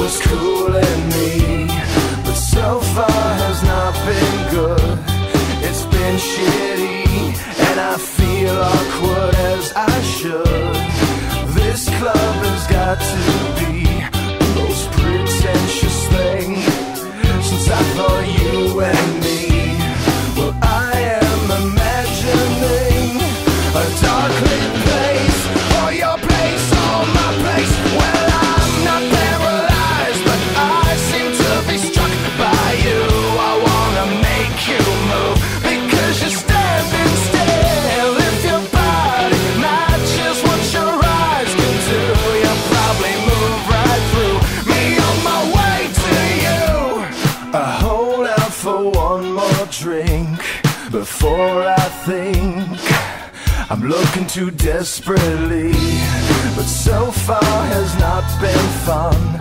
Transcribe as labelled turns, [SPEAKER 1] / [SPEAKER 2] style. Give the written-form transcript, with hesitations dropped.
[SPEAKER 1] was cooling me, but so far has not been good. It's been shitty, and I feel awkward as I should. This club has got to be the most pretentious thing since I thought you and me. Well, I am imagining a dark lit place, or your place, or my place. Well, I'm not paralyzed, but I seem to be struck by you. I wanna make you move, because you're standing still. If your body matches what your eyes can do, you'll probably move right through me on my way to you. I hold out for one more drink before I think I'm looking too desperately, but so far has not been fun.